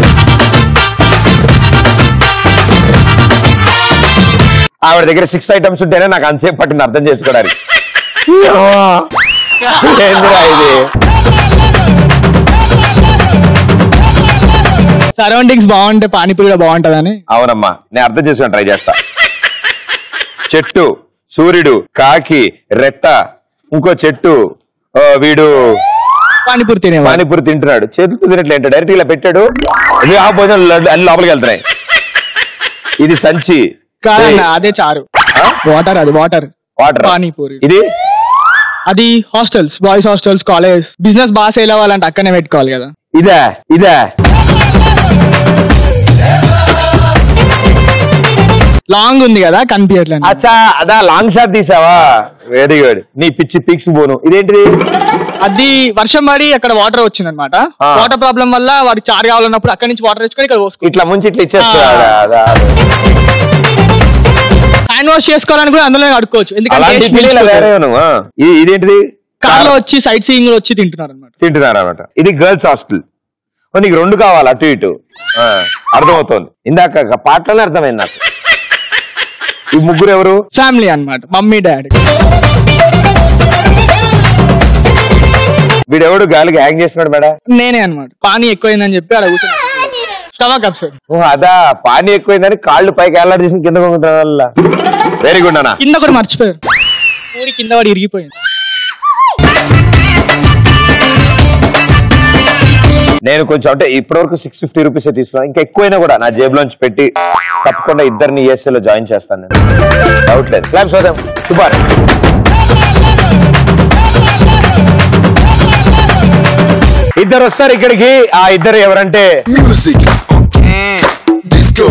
ఆవిడ దగ్గర 6 ఐటమ్స్ ఉంటేనే నాకు అంతసేపు పట్టింది అర్థం చేసుకోవడానికి ఇది సరౌండింగ్స్ బాగుంటే పానీపూరి కూడా బాగుంటదని అవునమ్మా నేను అర్థం చేసుకుని ట్రై చేస్తా చెట్టు సూర్యుడు కాకి రెట్ట ఇంకో చెట్టు వీడు పానీపూరి తింటున్నాడు చేతులతో తినట్లేంట డైరెక్ట్ ఇలా పెట్టాడు ఆ భోజనం అన్ని లోపలికి వెళ్తున్నాయి ఇది సంచి అదే చారు వాటర్ అది వాటర్ పానీపూరి ఇది అది hostels boys hostels college business బాగా సేల్ అవ్వాలంటే అక్కడనే పెట్టుకోవాలి కదా ఇదే లాంగ్ ఉంది కదా కనిపించట్లేదు అచ్చా అదా లాంగ్ షాట్ తీసావా వెరీ గుడ్ నీ పిచ్చి పిక్స్ పోను ఇదేంటిది అది వర్షం పడి అక్కడ వాటర్ వచ్చింది అనమాట వాటర్ ప్రాబ్లం వల్ల వాడికి చారు కావాలన్నప్పుడు అక్కడి నుంచి వాటర్ తెచ్చుకొని ఇక్కడ పోసుకో ఇట్లా ముంచి ఇట్లా ఇచ్చేస్తాడు హ్యాండ్ వాష్ చేసుకోవాలని కూడా అందులో అడుకోవచ్చు ఎందుకంటే ఇదేంటిది కార్ లో వచ్చి సైట్ సీయింగ్ వచ్చి తింటున్నారు అనమాట ఇది గర్ల్స్ హాస్టల్ నీకు 2 కావాలి అటు ఇటు అర్థమవుతోంది ఇందాక పాటలోనే అర్థమైంది నాకు ఈ ముగ్గురు ఎవరు ఫ్యామిలీ అన్నమాట మమ్మీ డాడీ వీడెవడు గాలికి హ్యాంగ్ చేస్తున్నాడు మేడం నేనే అన్నమాట పానీ ఎక్కువైందని చెప్పి అలా స్టమక్ అప్సెట్ అదా పానీ ఎక్కువైందని కాళ్ళు పైకి ఎల్లాడి చేసి కింద వల్ల వెరీ గుడ్ అన్న కింద కూడా మర్చిపోయారు ఊరి కింద వాడు ఇరిగిపోయింది నేను కొంచెం అంటే ఇప్పటివరకు 650 రూపీస్ తీసుకున్నాను ఇంకా ఎక్కువైనా కూడా నా జేబులోంచి పెట్టి తప్పకుండా ఇద్దరిని ESL లో జాయిన్ చేస్తాను నేను డౌట్ లేదు క్లాప్స్ ఫర్ దెం సూపర్ ఇద్దరు వస్తారు ఇక్కడికి ఆ ఇద్దరు ఎవరంటే మ్యూజిక్ డిస్కో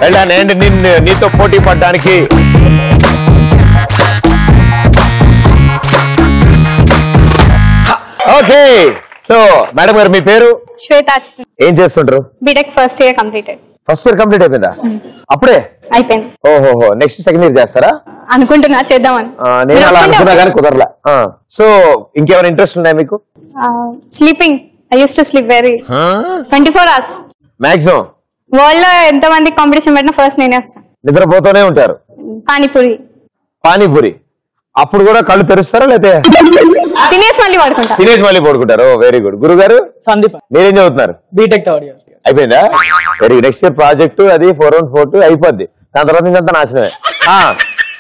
వెళ్ళాను నీతో పోటీ పడ్డానికి ఓకే సో మేడం గారు మీ పేరు శ్వేత ఏం చేస్తుంటారు BTech first year completed first year complete అయిపోయిందా అప్పుడే అయిపోయింది ఓహోహో నెక్స్ట్ సెకండ్ ఇయర్ చేస్తారా అనుకుంటున్నా చేద్దామని నేను అలా అనుకున్నా కానీ కుదరలా సో ఇంకేమైనా ఇంట్రెస్ట్ ఉన్నాయా మీకు sleeping I use to sleep very 24 hours maximum world లో ఎంత మంది కాంపిటీషన్ పెట్టినా ఫస్ట్ నేనే వస్తాను నిద్రపోతూనే ఉంటారు పానీపూరి అప్పుడు కూడా కళ్ళు తెరుస్తారా లేకపోతే తినేసి మళ్ళీ పడుకుంటారు వెరీ గుడ్ గురుగారు సందీప్ మీరేం చదువుతున్నారు బీటెక్ థర్డ్ ఇయర్ అయిపోయిందా వెరీ నెక్స్ట్ ఇయర్ ప్రాజెక్ట్ అది 4-1-4-2 అయిపోద్ది దాని తర్వాత ఇంకంతా నాశనమే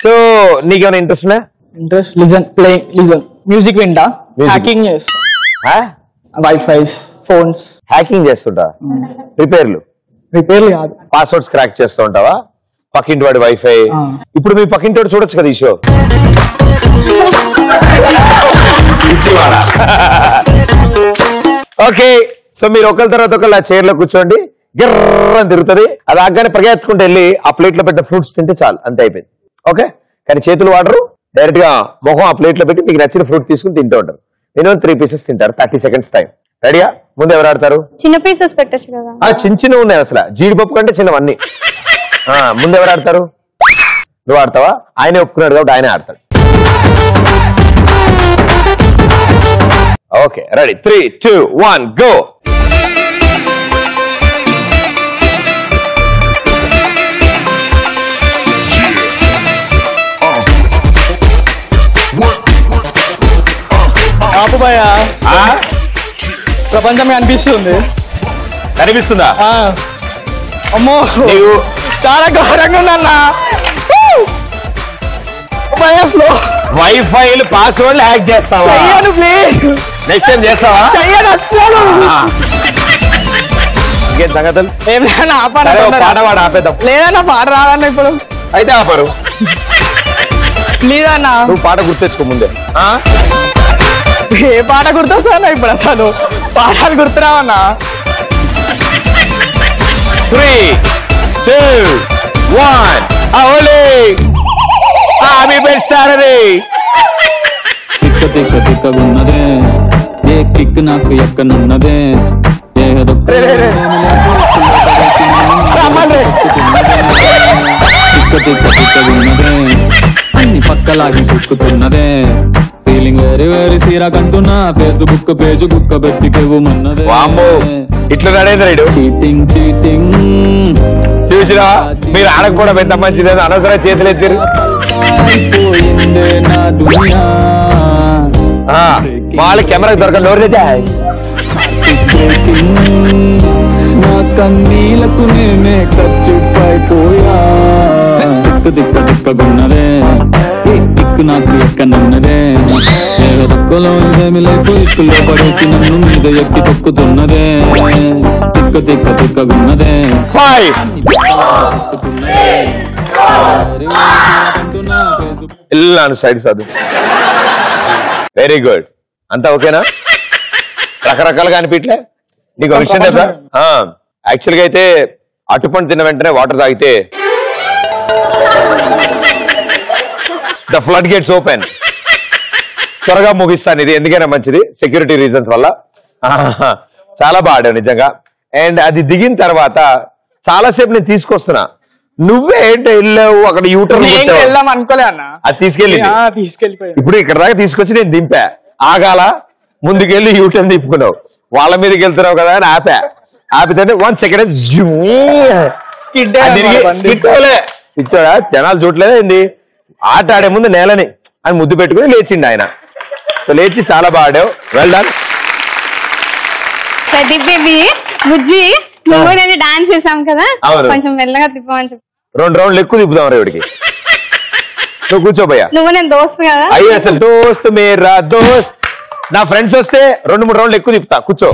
సో నీకేమైనా ఇంట్రెస్ట్ లిజన్ మ్యూజిక్ వింటా హ్యాకింగ్ చేస్తా వైఫైస్ ఫోన్స్ హ్యాకింగ్ చేస్తుంటా రిపేర్లు కాదు పాస్వర్డ్స్ క్రాక్ చేస్తూ ఉంటావా పక్కింటి వాడి వైఫై ఇప్పుడు మీ పక్కింటి వాడు చూడొచ్చు కదా ఈ షో ఓకే సో మీరు ఒకరి తర్వాత ఒకళ్ళు ఆ చైర్ లో కూర్చోండి గిర్రని తిరుగుతుంది అది ఆగానే పరిగెత్తుకుంటూ వెళ్ళి ఆ ప్లేట్ లో పెట్టిన ఫ్రూట్స్ తింటే చాలు అంతే అయిపోయింది ఓకే కానీ చేతులు వాడరు డైరెక్ట్ గా మొహం ఆ ప్లేట్ లో పెట్టి మీకు నచ్చిన ఫ్రూట్ తీసుకుని తింటూ ఉంటారు మినిమం 3 పీసెస్ తింటారు 30 seconds టైం రెడీయా? ముందు ఎవరు ఆడతారు? చిన్న పీసెస్ పెట్టచ్చు కదా. చిన్న చిన్న ఉన్నాయి అసలు, జీడిపప్పు కంటే చిన్నవన్నీ. ముందు ఎవరు ఆడతారు? నువ్వు ఆడతావా? ఆయనే ఒప్పుకున్నాడు కాబట్టి ఆయనే ఆడతాడు. Okay ready, 3, 2, 1 go. ప్రపంచమే అనిపిస్తుంది. కనిపిస్తుందా? అమ్మో చాలా ఘోరంగా ఉందన్నా. వైఫైలు పాస్వర్డ్ హ్యాక్ చేస్తావా? చెయ్యను ప్లీజ్. నెక్స్ట్ టైం చేస్తావా? చెయ్యను అస్సలు. ఇంకేం సంగతులు? ఏమైనా పాట వాడు ఆపేద్దాం. లేదన్నా పాట రాదన్న ఇప్పుడు. అయితే ఆపరు ప్లీజ్ అన్న. నువ్వు పాట గుర్తెచ్చుకో ముందే. ఏ పాట గుర్తొస్తా ఇప్పుడు? అసలు పాఠాలు గుర్తురావన్నా. 3, 2, 1 హ్యాపీ బర్త్డే. తిక్క తిక్క తిక్కగున్నదే, ఏ కిక్ నాకు ఎక్కనున్నదే, తిక్క తిక్క తిక్కగున్నదే, అన్ని పక్కలాగి తిక్కుతున్నదే, ఫీలింగ్ వెరీ వెరీ సీరాకంటున్నా, ఫేస్బుక్ పేజ్ బుక్క పెట్టికెవ్వమన్నదే. ఇట్లా నడేంద్రుడు చీటింగ్ చీటింగ్ చూసిరా, మీరు ఆడకు కూడా పెద్ద మంచిది, అనవసరం చేతులు ఎత్తిరు. వాళ్ళ కెమెరా దొరకదు, నోరు తెచ్చా. నా కన్నీలకు నేనే ఖర్చు అయిపోయా, దిక్కు దిక్క దిక్కగున్నదే, దిక్కు నాకు ఎక్కనున్నదే, వేరే దిక్కులో ఇదేమి లైఫ్ ఇక్కుల్లో పడేసి నన్ను మీద ఎక్కి తొక్కుతున్నదే, దిక్కు దిక్క దిక్కగున్నదే. వెళ్ళాను సైడ్ చదువు. Very good. అంతా ఓకేనా? రకరకాలుగా అనిపించలే నీకు విషయం చెప్పా? యాక్చువల్ గా అయితే అటుపండు తిన్న వెంటనే వాటర్ తాగితే ద ఫ్లడ్ గేట్స్ ఓపెన్. త్వరగా ముగిస్తాను ఇది, ఎందుకైనా మంచిది, సెక్యూరిటీ రీజన్స్ వల్ల. చాలా బాగా నిజంగా. అండ్ అది దిగిన తర్వాత చాలాసేపు నేను తీసుకొస్తున్నా, నువ్వే ఏంటో వెళ్ళావు అక్కడ యూటర్న్ వెళ్దాం అనుకోలే అన్న. అది తీసుకెళ్ళిపోయి ఇప్పుడు ఇక్కడ దాకా తీసుకొచ్చి నేను దింపా, ఆగాల ముందుకెళ్ళి యూటర్న్ తిప్పుకున్నావు, వాళ్ళ మీదకి వెళ్తున్నావు కదా అని ఆపితే 1 సెకండ్ ఇచ్చాడా? జనాలు చూడలేదు ఏంది, ఆట ఆడే ముందు నేలని అని ముద్దు పెట్టుకుని లేచిండు ఆయన. సో లేచి చాలా బాగా ఆడావు, వెల్ డన్. ప్రదీప్ బేబీ బుజ్జి నువ్వు నేను డాన్స్ చేసాం కదా, కొంచెం మెల్లగా తిప్పమని చెప్పి 2 రౌండ్లు ఎక్కువ తిప్పుదాం రేవుడికి. నువ్వు కూర్చోబోయా, నువ్వు నేను దోస్తు కదా. అయ్యో అసలు దోస్త్ మేరా దోస్త్, నా ఫ్రెండ్స్ వస్తే 2-3 రౌండ్లు ఎక్కువ తిప్పుతా, కూర్చో.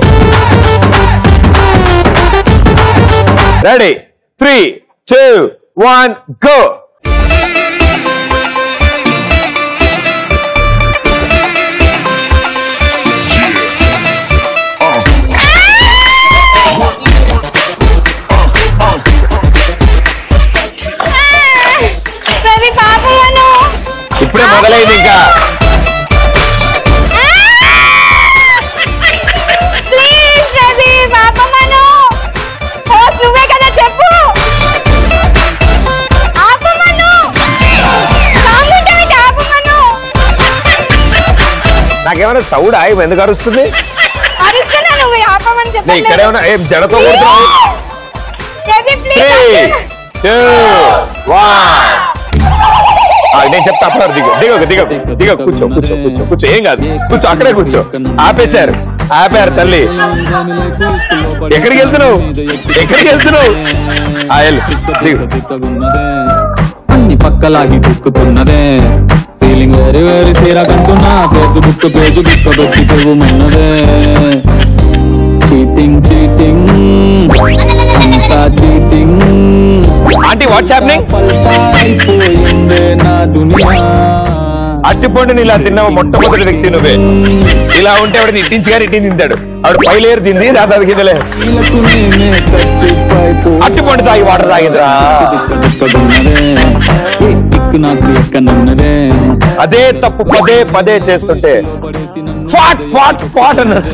Ready, 3, 2, 1 go. ఇప్పుడే మొదలైంది ఇంకా. నువ్వే కదా చెప్పు. నాకేమైనా సౌండ్ ఆయి ఎందుకు అరుస్తుంది? ఇక్కడే ఉన్నా, ఏం జడతో కొడుతున్నావు? 3, 2, 1 నేను చెప్తా, అప్పుడు దిగ కూర్చో కూర్చో కూర్చో కూర్చో, ఏం కాదు, కూర్చో అక్కడే కూర్చో. ఆపారు తల్లి. ఎక్కడికి వెళ్తున్నావు? అన్ని పక్కలాగి తిక్కుతున్నదే, ఫీలింగ్ వెరీ వెరీ సీరాకంటున్నా, ఫేస్బుక్ పేజ్ బుక్క పెట్టి తెవ్వమన్నదే, చీటింగ్ చీటింగ్ అంతా చీటింగ్. Aunty what's happening? అయిపోయిందే నా దునియా. అట్టిపండుని ఇలా తిన్నావు మొట్టమొదటి వ్యక్తి నువ్వే. ఇలా ఉంటే ఆవిడ ఇట్టించి గారు ఇట్టించి తింటాడు, ఆవిడ పైలేరు తింది రాదు కిందలే. అట్టిపండు తాగి వాటర్ తాగిందిరా. కిక్ నాకు ఎక్కనున్నదే అదే తప్పు పదే పదే చేస్తుంటే ఫాట్ ఫాట్ ఫాట్ అన్నది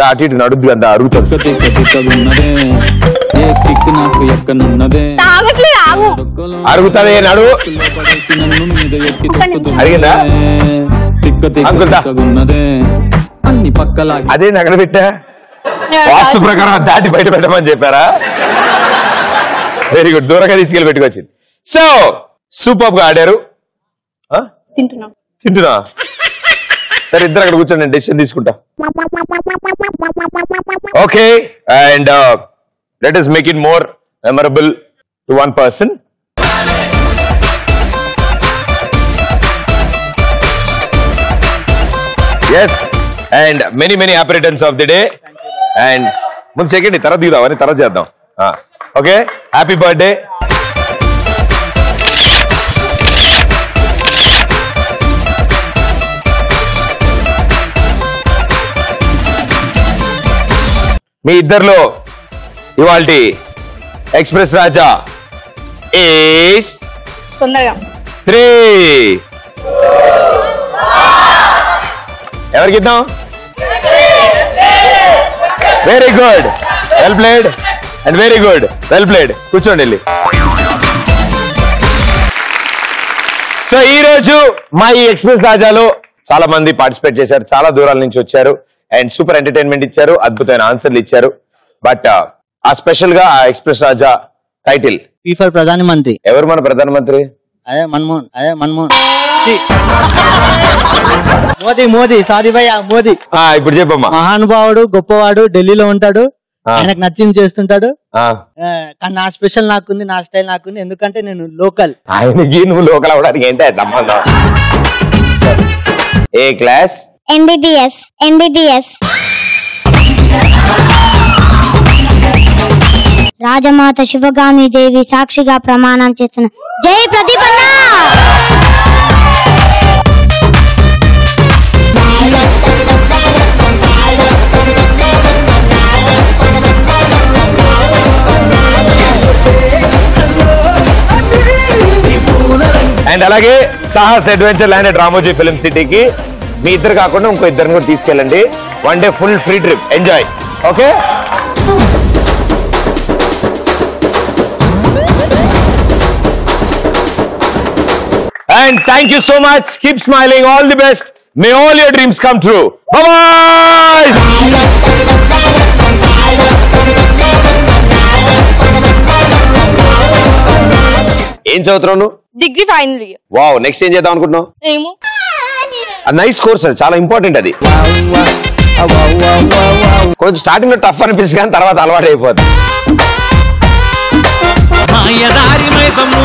అటు ఇటు నడుద్దు కదా అరుగుతుంది అరుగుతుంది నడు అడిగిందా అన్ని పక్కల అదే నగర పెట్టా వాస్తు ప్రకారం దాటి బయట పెట్టమని చెప్పారా వెరీ గుడ్ దూరంగా తీసుకెళ్ళి పెట్టుకొచ్చింది సో సూపర్ గా ఆడారు తింటున్నా సరే ఇద్దరు అక్కడ కూర్చొని నేను డెసిషన్ తీసుకుంటా okay and let us make it more memorable to one person. Yes, and many happy returns of the day. And ముందు సెకండ్ తర్వాత దిగుదామని తర్వాత చేద్దాం ఓకే హ్యాపీ బర్త్డే మీ ఇద్దరిలో ఇవాల్టి ఎక్స్ప్రెస్ రాజా ఈస్ తొందరగా 3 ఎవరికి ఇద్దాం very good well played and very good well played కూర్చోండి వెళ్ళి సో ఈ రోజు మా ఈ ఎక్స్ప్రెస్ రాజాలో చాలా మంది పార్టిసిపేట్ చేశారు చాలా దూరాల నుంచి వచ్చారు అండ్ సూపర్ ఎంటర్టైన్మెంట్ ఇచ్చారు అద్భుతమైన ఆన్సర్లు ఇచ్చారు బట్ ఆ స్పెషల్ గా ఆ ఎక్స్ప్రెస్ రాజా టైటిల్ ఫర్ ప్రధానమంత్రి ఎవరు మన ప్రధానమంత్రి అదే మన్మోహన్ మోదీ సారీ భయ్యా మోదీ ఇప్పుడు చెప్పమ్మా మహానుభావుడు గొప్పవాడు ఢిల్లీలో ఉంటాడు ఆయనకు నచ్చింది చేస్తుంటాడు కానీ నా స్పెషల్ నాకుంది నా స్టైల్ నాకుంది ఎందుకంటే నేను లోకల్ ఆయనకి నువ్వు లోకల్ అవడానికి ఏంటి సంబంధం ఏ క్లాస్ MBBS రాజమాత శివగామి దేవి సాక్షిగా ప్రమాణం చేస్తున్న జై ప్రదీపన్న అండ్ అలాగే Sahas adventure land at Ramoji film సిటీకి మీ ఇద్దరు కాకుండా ఇంకో ఇద్దరిని కూడా తీసుకెళ్ళండి one day full free trip enjoy okay and thank you so much keep smiling all the best may all your dreams come true bye ఏం చదువుతున్నావు నువ్వు degree final year wow next ఏం చేద్దాం అనుకుంటున్నావు ఏమో నైస్ కోర్స్ అది చాలా ఇంపార్టెంట్ అది కొంచెం స్టార్టింగ్ లో టఫ్ అనిపిస్తుంది కానీ తర్వాత అలవాటు అయిపోతుంది మాయదారి మైసమ్ము